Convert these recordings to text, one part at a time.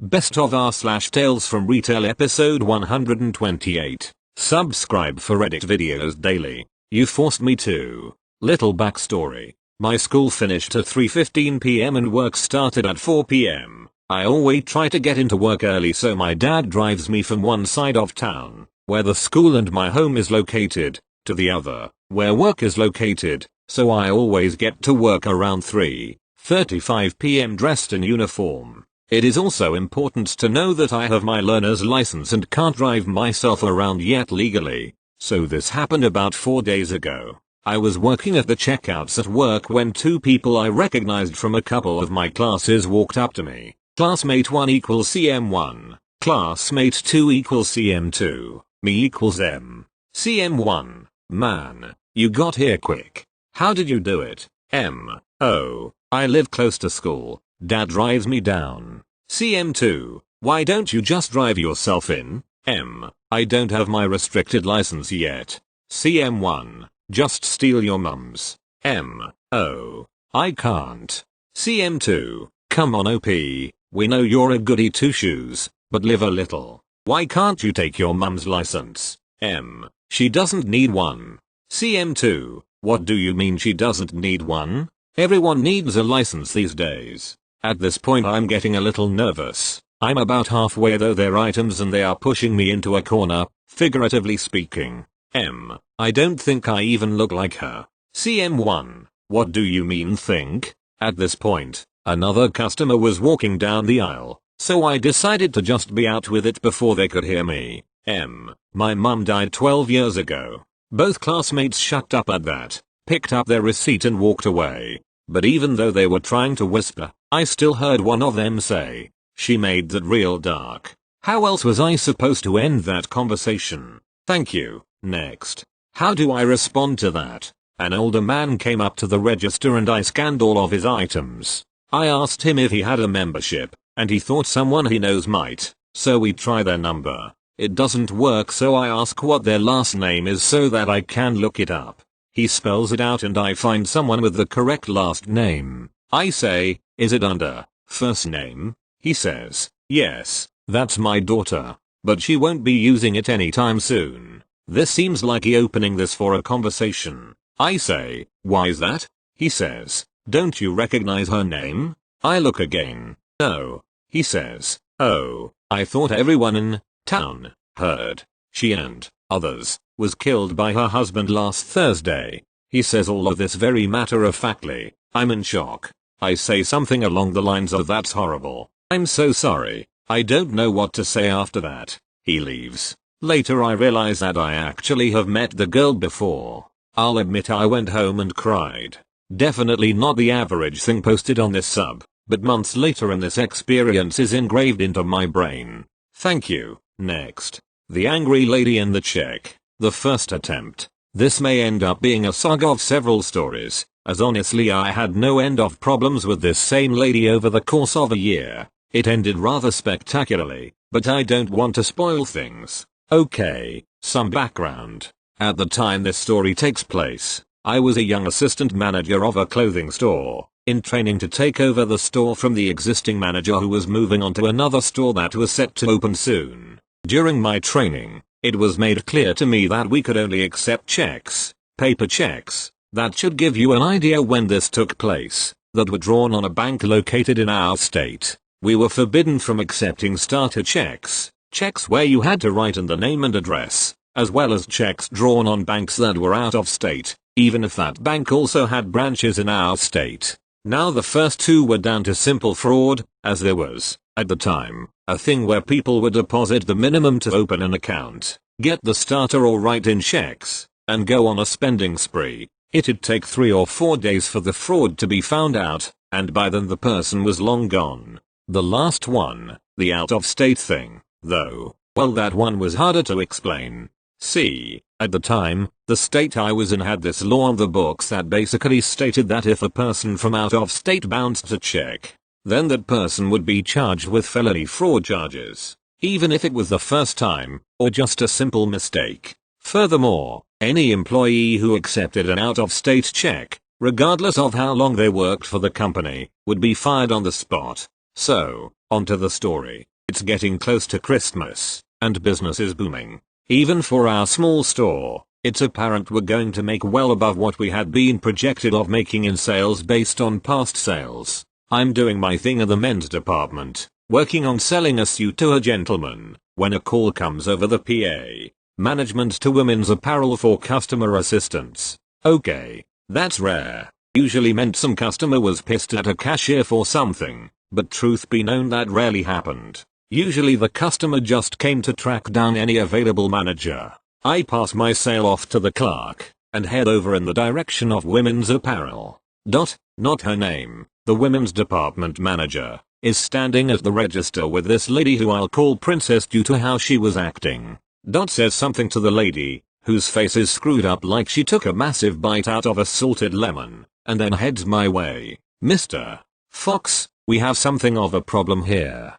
Best of r/Tales from Retail episode 128. Subscribe for Reddit videos daily. You forced me to. Little backstory. My school finished at 3:15 p.m. and work started at 4 p.m. I always try to get into work early, so my dad drives me from one side of town, where the school and my home is located, to the other, where work is located, so I always get to work around 3:35 p.m. dressed in uniform. It is also important to know that I have my learner's license and can't drive myself around yet legally, so this happened about 4 days ago. I was working at the checkouts at work when two people I recognized from a couple of my classes walked up to me. Classmate 1 equals CM1, classmate 2 equals CM2, me equals M. CM1, man, you got here quick. How did you do it? M. Oh, I live close to school. Dad drives me down. CM2, why don't you just drive yourself in? M. I don't have my restricted license yet. CM1, just steal your mum's. M. Oh, I can't. CM2, come on OP, we know you're a goody two shoes, but live a little. Why can't you take your mum's license? M. She doesn't need one. CM2, what do you mean she doesn't need one? Everyone needs a license these days. At this point I'm getting a little nervous. I'm about halfway through their items and they are pushing me into a corner, figuratively speaking. M. I don't think I even look like her. CM1. What do you mean think? At this point, another customer was walking down the aisle, so I decided to just be out with it before they could hear me. M. My mum died 12 years ago. Both classmates shut up at that, picked up their receipt and walked away. But even though they were trying to whisper, I still heard one of them say, "She made that real dark." How else was I supposed to end that conversation? Thank you. Next. How do I respond to that? An older man came up to the register and I scanned all of his items. I asked him if he had a membership, and he thought someone he knows might, so we try their number. It doesn't work, so I ask what their last name is so that I can look it up. He spells it out and I find someone with the correct last name. I say, is it under first name? He says, yes, that's my daughter, but she won't be using it anytime soon. This seems like he opening this for a conversation. I say, why is that? He says, don't you recognize her name? I look again. No. He says, oh, I thought everyone in town heard. She and others was killed by her husband last Thursday. He says all of this very matter-of-factly. I'm in shock. I say something along the lines of that's horrible. I'm so sorry. I don't know what to say after that. He leaves. Later I realize that I actually have met the girl before. I'll admit I went home and cried. Definitely not the average thing posted on this sub, but months later and this experience is engraved into my brain. Thank you. Next. The angry lady in the check. The first attempt. This may end up being a saga of several stories, as honestly I had no end of problems with this same lady over the course of a year. It ended rather spectacularly, but I don't want to spoil things. Okay, some background. At the time this story takes place, I was a young assistant manager of a clothing store, in training to take over the store from the existing manager who was moving on to another store that was set to open soon. During my training, it was made clear to me that we could only accept checks, paper checks. That should give you an idea when this took place, that were drawn on a bank located in our state. We were forbidden from accepting starter checks, checks where you had to write in the name and address, as well as checks drawn on banks that were out of state, even if that bank also had branches in our state. Now the first two were down to simple fraud, as there was, at the time, a thing where people would deposit the minimum to open an account, get the starter or write-in checks, and go on a spending spree. It'd take 3 or 4 days for the fraud to be found out, and by then the person was long gone. The last one, the out-of-state thing, though, well, that one was harder to explain. See, at the time, the state I was in had this law on the books that basically stated that if a person from out of state bounced a check, then that person would be charged with felony fraud charges, even if it was the first time, or just a simple mistake. Furthermore, any employee who accepted an out-of-state check, regardless of how long they worked for the company, would be fired on the spot. So, Onto the story. It's getting close to Christmas, and business is booming. Even for our small store, it's apparent we're going to make well above what we had been projected of making in sales based on past sales. I'm doing my thing in the men's department, working on selling a suit to a gentleman, when a call comes over the PA. Management to women's apparel for customer assistance. Okay, that's rare. Usually meant some customer was pissed at a cashier for something, but truth be known that rarely happened. Usually the customer just came to track down any available manager. I pass my sale off to the clerk, and head over in the direction of women's apparel. Not her name, the women's department manager, is standing at the register with this lady who I'll call Princess due to how she was acting. Says something to the lady, whose face is screwed up like she took a massive bite out of a salted lemon, and then heads my way. Mr. Fox, we have something of a problem here.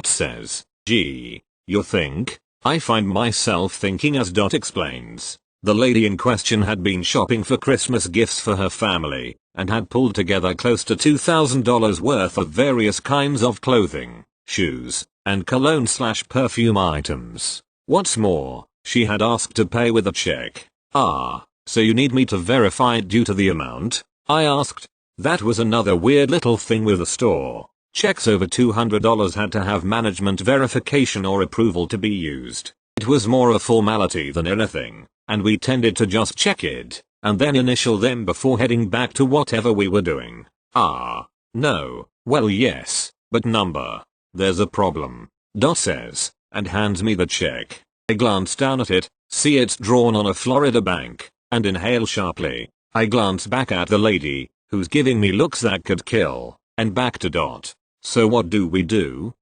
Says, gee, you think? I find myself thinking as explains. The lady in question had been shopping for Christmas gifts for her family, and had pulled together close to $2,000 worth of various kinds of clothing, shoes, and cologne/perfume items. What's more, she had asked to pay with a check. Ah, so you need me to verify it due to the amount? I asked. That was another weird little thing with the store. Checks over $200 had to have management verification or approval to be used. It was more a formality than anything, and we tended to just check it, and then initial them before heading back to whatever we were doing. Ah, no, well yes, but number. There's a problem. Says, and hands me the check. I glance down at it, see it's drawn on a Florida bank, and inhale sharply. I glance back at the lady, who's giving me looks that could kill, and back to So what do we do?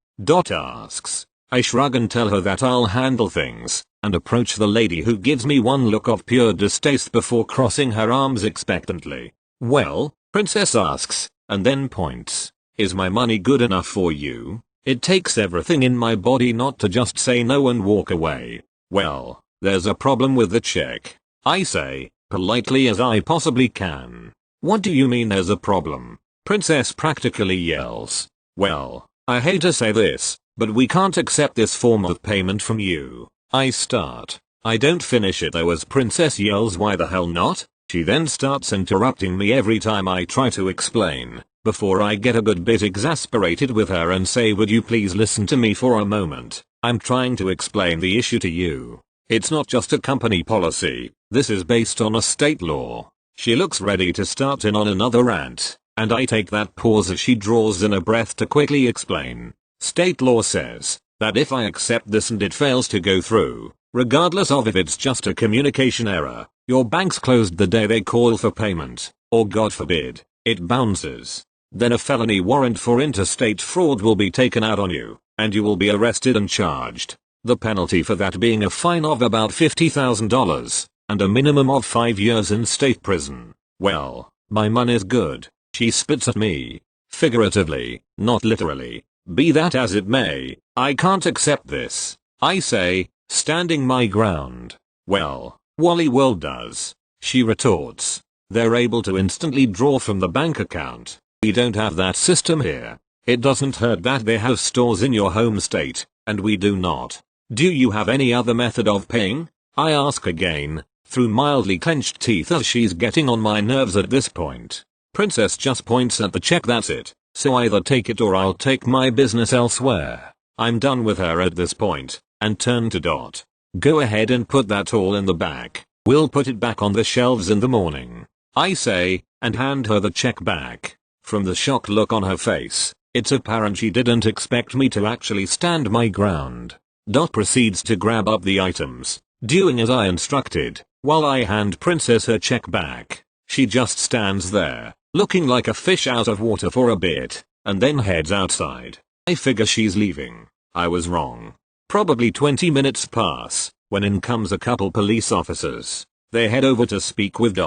Asks. I shrug and tell her that I'll handle things, and approach the lady who gives me one look of pure distaste before crossing her arms expectantly. Well, Princess asks, and then points. Is my money good enough for you? It takes everything in my body not to just say no and walk away. Well, there's a problem with the check. I say, politely as I possibly can. What do you mean there's a problem? Princess practically yells. Well, I hate to say this, but we can't accept this form of payment from you. I start. I don't finish it though as Princess yells why the hell not? She then starts interrupting me every time I try to explain, before I get a good bit exasperated with her and say would you please listen to me for a moment, I'm trying to explain the issue to you. It's not just a company policy, this is based on a state law. She looks ready to start in on another rant, and I take that pause as she draws in a breath to quickly explain. State law says that if I accept this and it fails to go through, regardless of if it's just a communication error, your bank's closed the day they call for payment, or God forbid, it bounces, then a felony warrant for interstate fraud will be taken out on you, and you will be arrested and charged. The penalty for that being a fine of about $50,000, and a minimum of 5 years in state prison. Well, my money's good. She spits at me. Figuratively, not literally. Be that as it may, I can't accept this. I say, standing my ground. Well, Wally World does. She retorts. They're able to instantly draw from the bank account. We don't have that system here. It doesn't hurt that they have stores in your home state, and we do not. Do you have any other method of paying? I ask again, through mildly clenched teeth as she's getting on my nerves at this point. Princess just points at the check, that's it. So either take it or I'll take my business elsewhere. I'm done with her at this point, and turn to Go ahead and put that all in the back. We'll put it back on the shelves in the morning. I say, and hand her the check back. From the shocked look on her face, it's apparent she didn't expect me to actually stand my ground. Proceeds to grab up the items, doing as I instructed, while I hand Princess her check back. She just stands there, looking like a fish out of water for a bit, and then heads outside. I figure she's leaving. I was wrong. Probably 20 minutes pass, when in comes a couple police officers. They head over to speak with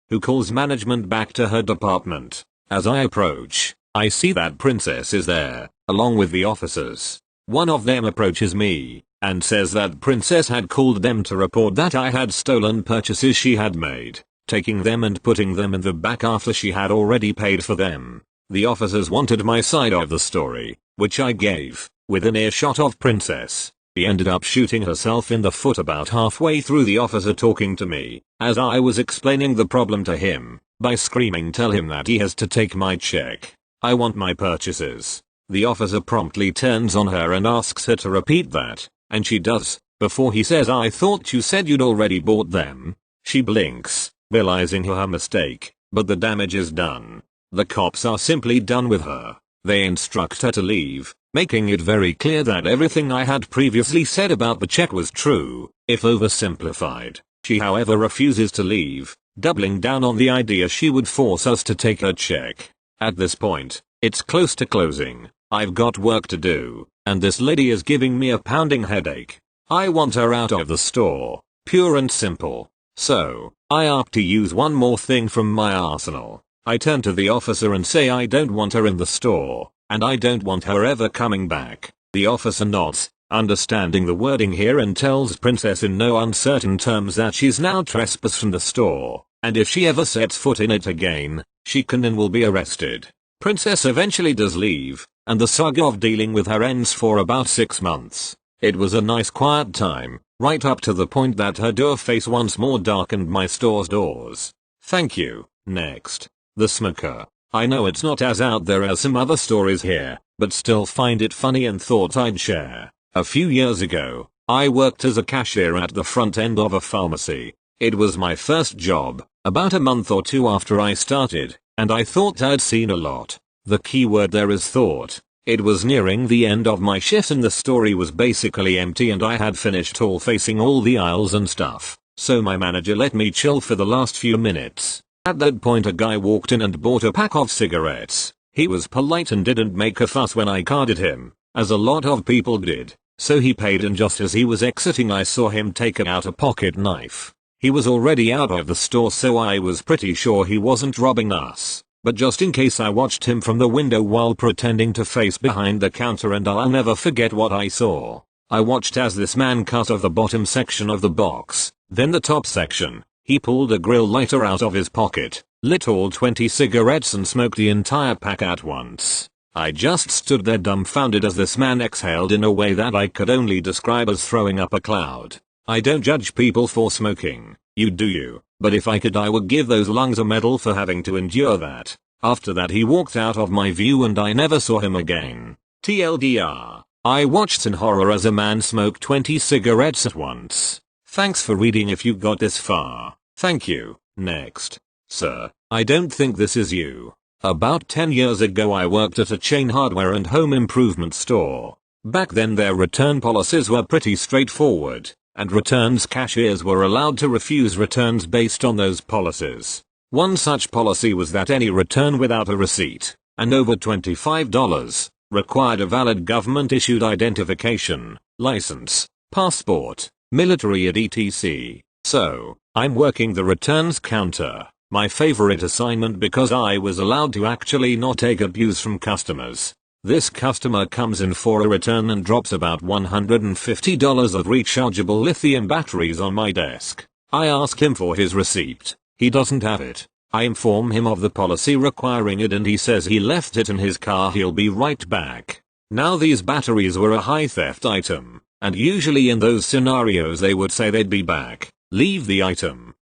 who calls management back to her department. As I approach, I see that Princess is there, along with the officers. One of them approaches me, and says that Princess had called them to report that I had stolen purchases she had made, taking them and putting them in the back after she had already paid for them. The officers wanted my side of the story, which I gave, within earshot of Princess. He ended up shooting herself in the foot about halfway through the officer talking to me, as I was explaining the problem to him, by screaming tell him that he has to take my check. I want my purchases. The officer promptly turns on her and asks her to repeat that, and she does, before he says I thought you said you'd already bought them. She blinks, realizing her mistake, but the damage is done. The cops are simply done with her. They instruct her to leave, making it very clear that everything I had previously said about the check was true, if oversimplified. She however refuses to leave, doubling down on the idea she would force us to take her check. At this point, it's close to closing. I've got work to do, and this lady is giving me a pounding headache. I want her out of the store, pure and simple. So, I opt to use one more thing from my arsenal. I turn to the officer and say I don't want her in the store, and I don't want her ever coming back. The officer nods, understanding the wording here, and tells Princess in no uncertain terms that she's now trespassed from the store, and if she ever sets foot in it again, she can and will be arrested. Princess eventually does leave, and the saga of dealing with her ends for about 6 months. It was a nice quiet time, right up to the point that her door face once more darkened my store's doors. Thank you. Next. The smoker. I know it's not as out there as some other stories here, but still find it funny and thought I'd share. A few years ago, I worked as a cashier at the front end of a pharmacy. It was my first job, about a month or two after I started, and I thought I'd seen a lot. The key word there is thought. It was nearing the end of my shift and the store was basically empty and I had finished all facing all the aisles and stuff, so my manager let me chill for the last few minutes. At that point a guy walked in and bought a pack of cigarettes. He was polite and didn't make a fuss when I carded him, as a lot of people did, so he paid, and just as he was exiting I saw him take out a pocket knife. He was already out of the store, so I was pretty sure he wasn't robbing us, but just in case I watched him from the window while pretending to face behind the counter, and I'll never forget what I saw. I watched as this man cut off the bottom section of the box, then the top section. He pulled a grill lighter out of his pocket, lit all 20 cigarettes and smoked the entire pack at once. I just stood there dumbfounded as this man exhaled in a way that I could only describe as throwing up a cloud. I don't judge people for smoking, you do you, but if I could I would give those lungs a medal for having to endure that. After that he walked out of my view and I never saw him again. TLDR, I watched in horror as a man smoked 20 cigarettes at once. Thanks for reading if you got this far. Thank you. Next. Sir, I don't think this is you. About 10 years ago I worked at a chain hardware and home improvement store. Back then their return policies were pretty straightforward, and returns cashiers were allowed to refuse returns based on those policies. One such policy was that any return without a receipt, and over $25, required a valid government-issued identification, license, passport, military etc. So, I'm working the returns counter, my favorite assignment because I was allowed to actually not take abuse from customers. This customer comes in for a return and drops about $150 of rechargeable lithium batteries on my desk. I ask him for his receipt. He doesn't have it. I inform him of the policy requiring it and he says he left it in his car, he'll be right back. Now these batteries were a high theft item, and usually in those scenarios they would say they'd be back, leave the item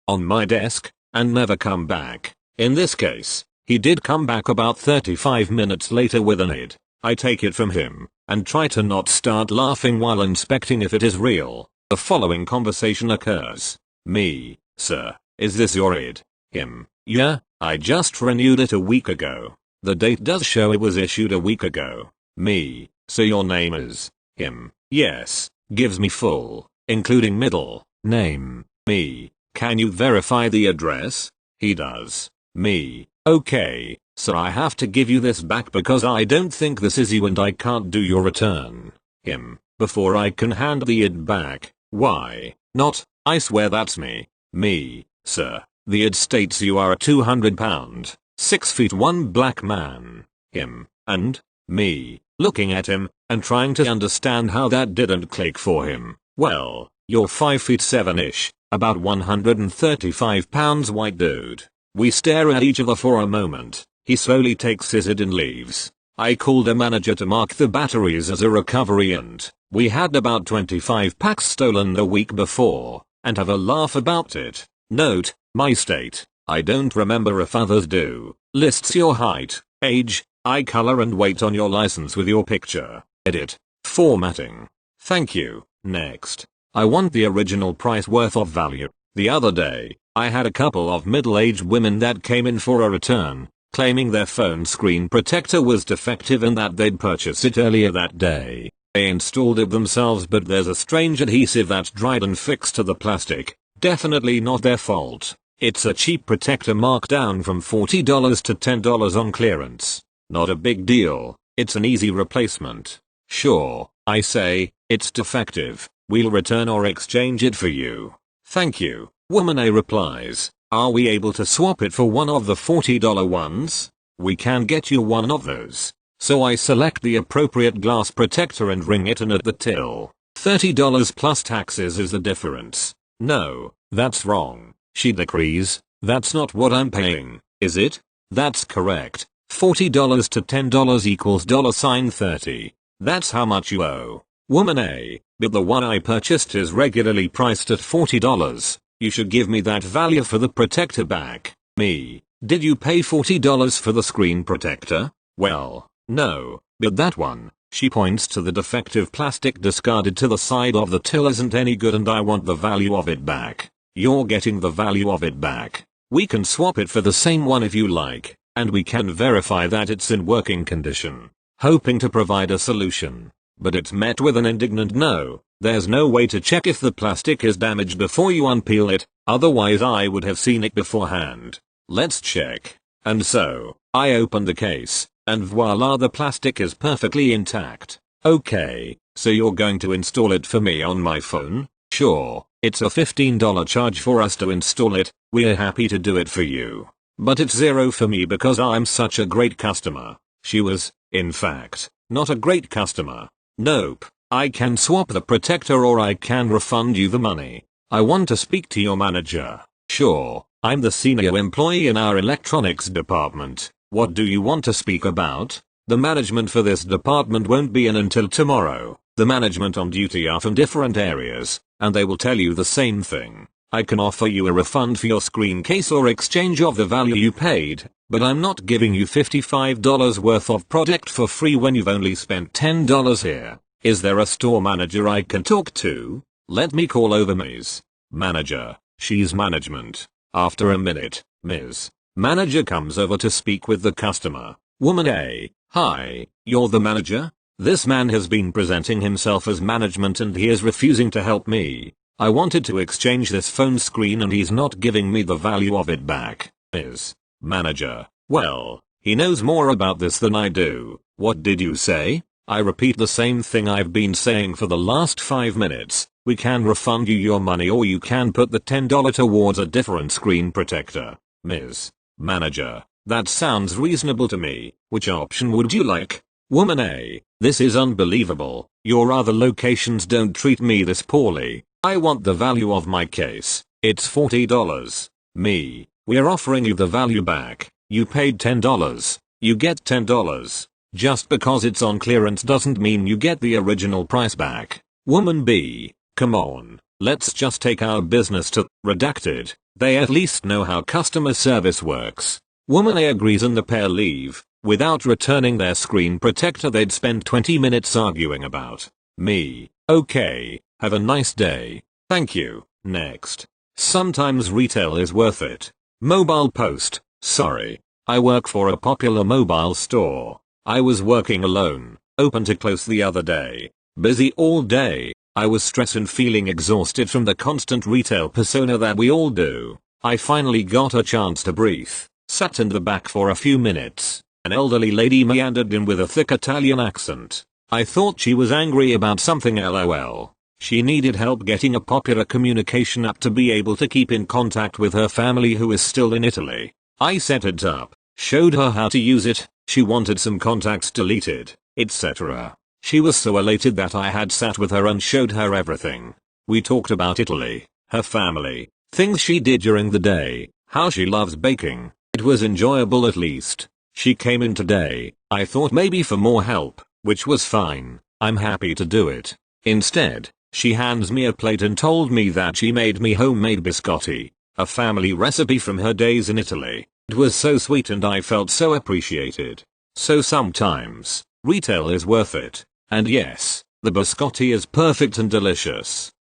on my desk, and never come back. In this case, he did come back about 35 minutes later with an ID. I take it from him, and try to not start laughing while inspecting if it is real. The following conversation occurs. Me, sir, is this your ID? Him, yeah, I just renewed it a week ago. The date does show it was issued a week ago. Me, so your name is? Him, yes, gives me full, including middle, name. Me, can you verify the address? He does. Me, okay, so I have to give you this back because I don't think this is you and I can't do your return. Him, before I can hand the ID back, why not? I swear that's me. Me, sir, the ID states you are a 200-pound, 6 feet 1 black man. Him, and? Me, looking at him, and trying to understand how that didn't click for him. Well, you're 5 feet 7-ish, about 135 pounds white dude. We stare at each other for a moment. He slowly takes his ID and leaves. I called a manager to mark the batteries as a recovery and we had about 25 packs stolen the week before and have a laugh about it. Note, my state, I don't remember if others do, lists your height, age, eye color and weight on your license with your picture. Edit. Formatting. Thank you. Next. I want the original price worth of value. The other day, I had a couple of middle-aged women that came in for a return, claiming their phone screen protector was defective and that they'd purchased it earlier that day. They installed it themselves, but there's a strange adhesive that's dried and fixed to the plastic. Definitely not their fault. It's a cheap protector marked down from $40 to $10 on clearance. Not a big deal. It's an easy replacement. Sure, I say, it's defective. We'll return or exchange it for you. Thank you. Woman A replies, are we able to swap it for one of the $40 ones? We can get you one of those. So I select the appropriate glass protector and ring it in at the till. $30 plus taxes is the difference. No, that's wrong. She decrees, that's not what I'm paying, is it? That's correct. $40 to $10 equals $30. That's how much you owe. Woman A, but the one I purchased is regularly priced at $40. You should give me that value for the protector back. Me, did you pay $40 for the screen protector? Well, no, but that one, she points to the defective plastic discarded to the side of the till, isn't any good and I want the value of it back. You're getting the value of it back. We can swap it for the same one if you like, and we can verify that it's in working condition. Hoping to provide a solution. But it's met with an indignant no. There's no way to check if the plastic is damaged before you unpeel it, otherwise I would have seen it beforehand. Let's check. And so, I opened the case, and voila, the plastic is perfectly intact. Okay, so you're going to install it for me on my phone? Sure, it's a $15 charge for us to install it, we're happy to do it for you. But it's $0 for me because I'm such a great customer. She was, in fact, not a great customer. Nope, I can swap the protector or I can refund you the money. I want to speak to your manager. Sure, I'm the senior employee in our electronics department. What do you want to speak about? The management for this department won't be in until tomorrow. The management on duty are from different areas, and they will tell you the same thing. I can offer you a refund for your screen case or exchange of the value you paid, but I'm not giving you $55 worth of product for free when you've only spent $10 here. Is there a store manager I can talk to? Let me call over Ms. Manager. She's management. After a minute, Ms. Manager comes over to speak with the customer. Woman A, hi, you're the manager? This man has been presenting himself as management and he is refusing to help me. I wanted to exchange this phone screen and he's not giving me the value of it back. Ms. Manager, well, he knows more about this than I do. What did you say? I repeat the same thing I've been saying for the last 5 minutes. We can refund you your money or you can put the $10 towards a different screen protector. Ms. Manager, that sounds reasonable to me. Which option would you like? Woman A, this is unbelievable. Your other locations don't treat me this poorly. I want the value of my case. It's $40. Me, we're offering you the value back. You paid $10. You get $10. Just because it's on clearance doesn't mean you get the original price back. Woman B, come on, let's just take our business to redacted. They at least know how customer service works. Woman A agrees and the pair leave. Without returning their screen protector they'd spend 20 minutes arguing about. Me, okay, have a nice day. Thank you. Next. Sometimes retail is worth it. Mobile post. Sorry. I work for a popular mobile store. I was working alone, open to close the other day. Busy all day. I was stressed and feeling exhausted from the constant retail persona that we all do. I finally got a chance to breathe. Sat in the back for a few minutes. An elderly lady meandered in with a thick Italian accent. I thought she was angry about something, lol. She needed help getting a popular communication app to be able to keep in contact with her family who is still in Italy. I set it up, showed her how to use it, she wanted some contacts deleted, etc. She was so elated that I had sat with her and showed her everything. We talked about Italy, her family, things she did during the day, how she loves baking. It was enjoyable at least. She came in today. I thought maybe for more help, which was fine. I'm happy to do it. Instead, she hands me a plate and told me that she made me homemade biscotti, a family recipe from her days in Italy. It was so sweet and I felt so appreciated. So sometimes, retail is worth it. And yes, the biscotti is perfect and delicious.